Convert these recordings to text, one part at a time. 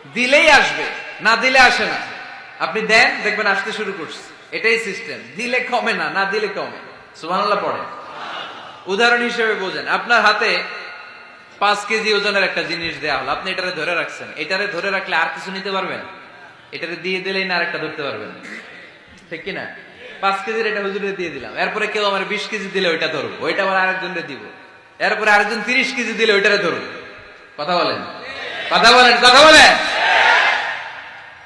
দিলেই আসবে, না দিলে আসে না। আপনি দেন, দেখবেন আসতে শুরু করছে। এটাই সিস্টেম। দিলে কমে না, না দিলে কমে। সুবহানাল্লাহ পড়ে। উদাহরণ হিসেবে বোঝেন, আপনার হাতে 5 কেজি ওজনের একটা জিনিস দেয়া হলো, আপনি এটারে ধরে রাখছেন। এটারে ধরে রাখলে আর কিছু নিতে পারবেন? এটারে দিয়ে দিলেই না আরেকটা ধরতে পারবেন, ঠিক কিনা? 5 কেজির এটা হুজুরে দিয়ে দিলাম, এরপরে কেউ আমার 20 কেজি দিলে ওইটা ধরবো, ওইটা আবার আরেকজনকে দিব, এরপরে আরেকজন 30 কেজি দিলে ওইটারে ধরবো। কথা বলেন, কথা বলেন, কথা বলেন।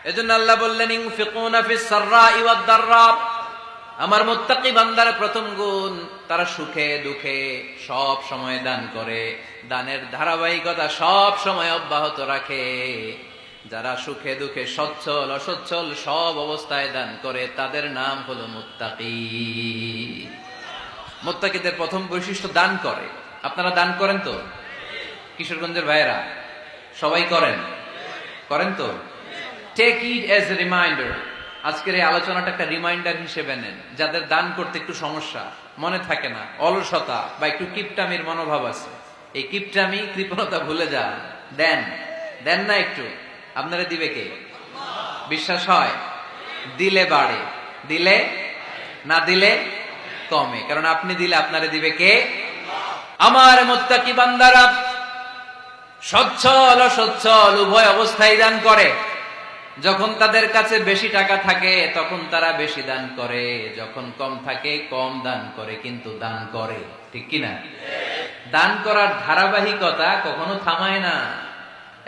এজন্য আল্লাহ বললেন ইনফিকুনা ফিস সাররাই ওয়াদ দাররা। আমার মুত্তাকি বান্দার প্রথম গুণ, তারা সুখে দুঃখে সব সময় দান করে, দানের ধারাবাহিকতা সব সময় অব্যাহত রাখে। যারা সুখে দুঃখে সচ্ছল অসচ্ছল সব অবস্থায় দান করে, তাদের নাম হলো মুত্তাকি। মুত্তাকিদের প্রথম বৈশিষ্ট্য দান করে। আপনারা দান করেন তো? কিশোরগঞ্জের ভাইয়েরা সবাই করেন? করেন তো? Take it as a reminder. আজকের এই আলোচনাটা একটা রিমাইন্ডার হিসেবে নেন। যাদের দান করতে একটু সমস্যা, মনে থাকে না, অলসতা বা একটু কিপটামির মনোভাব আছে, এই কিপটামি কৃপণতা ভুলে যান। দেন, দেন না একটু, আপনারা দিবে কে? বিশ্বাস হয়? দিলে বাড়ে, দিলে না দিলে কমে। কারণ আপনি দিলে আপনারে দিবে কে? আমার মুত্তাকি বান্দারা সচ্ছল অসচ্ছল উভয় অবস্থায় দান করে। যখন তাদের কাছে বেশি টাকা থাকে তখন তারা বেশি দান করে, যখন কম থাকে কম দান করে, কিন্তু দান করে, ঠিক কিনা? দান করার ধারাবাহিকতা কখনো থামায় না।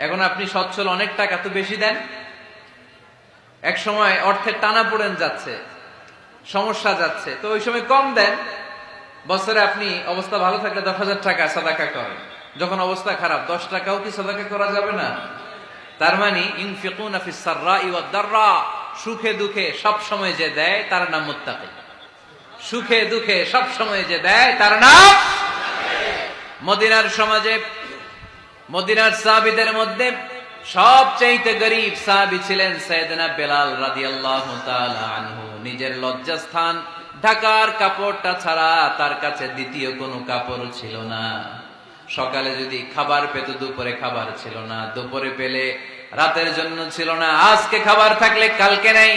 এখন আপনি সচ্ছল, অনেক টাকা তো বেশি দেন, এক সময় অর্থের টানা পড়েন যাচ্ছে, সমস্যা যাচ্ছে, তো ওই সময় কম দেন। বছরে আপনি অবস্থা ভালো থাকলে 10,000 টাকা সাদাকা করেন, যখন অবস্থা খারাপ 10 টাকাও কি সাদাকা করা যাবে না? তার মানে ইনফিকুনা ফিস সাররাই ওয়াদ দাররা, সুখে দুঃখে সব সময় যে দেয় তার নাম মুত্তাকি। সুখে দুঃখে সব সময় যে দেয় তার নাম। মদিনার সমাজে, মদিনার সাহাবীদের মধ্যে সবচেয়ে গরীব সাহাবী ছিলেন সাইয়েদনা বেলাল রাদিয়াল্লাহু তাআলা আনহু। নিজের লজ্জাস্থান ঢাকার কাপড়টা ছাড়া তার কাছে দ্বিতীয় কোনো কাপড় ছিল না। সকালে যদি খাবার পেত, দুপুরে খাবার ছিল না, দুপুরে পেলে রাতের জন্য ছিল না, আজকে খাবার থাকলে কালকে নেই।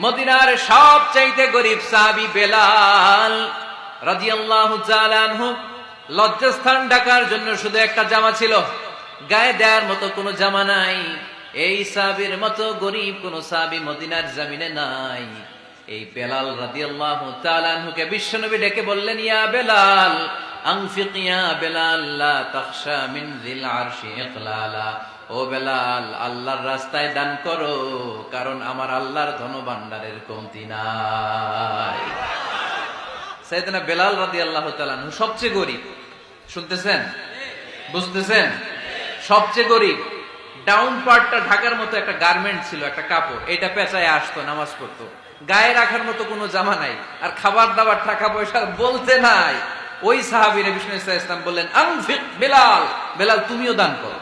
মদিনার সবচাইতে গরীব সাহাবী বেলাল রাদিয়াল্লাহু তাআলা আনহু, লজ্জাস্থান ঢাকার জন্য শুধু একটা জামা ছিল, গায়ে দেওয়ার মতো কোনো জামা নাই। এই সাহাবীর মতো গরীব কোন সাহাবী মদিনার জমিনে নাই। এই বেলাল রাদিয়াল্লাহু তাআলা আনহুকে বিশ্বনবী ডেকে বললেন, ইয়া বেলাল আনফিক ইয়া বেলাল লা তাখশা মিন যিল আরশি ইকলালা। ও বেলাল, আল্লাহর রাস্তায় দান করো, কারণ আমার আল্লাহর ধনভাণ্ডারের কমতি নাই। সাইয়েদনা বেলাল রাদিয়াল্লাহু তাআলা আনহু সবচেয়ে গরীব। শুনতেছেন? বুঝতেছেন? সবচেয়ে গরীব। ডাউন পার্টটা ঢাকার মতো একটা গার্মেন্ট ছিল, একটা কাপড়, এটা পেঁচায় আসতো, নামাজ পড়তো। গায়ে রাখার মতো কোনো জামা নাই, আর খাবার দাবার টাকা পয়সা বলতে নাই। ওই সাহাবীর বিষ্ণু ইসলাম বললেন, আনফিক বেলাল, বেলাল তুমিও দান করো।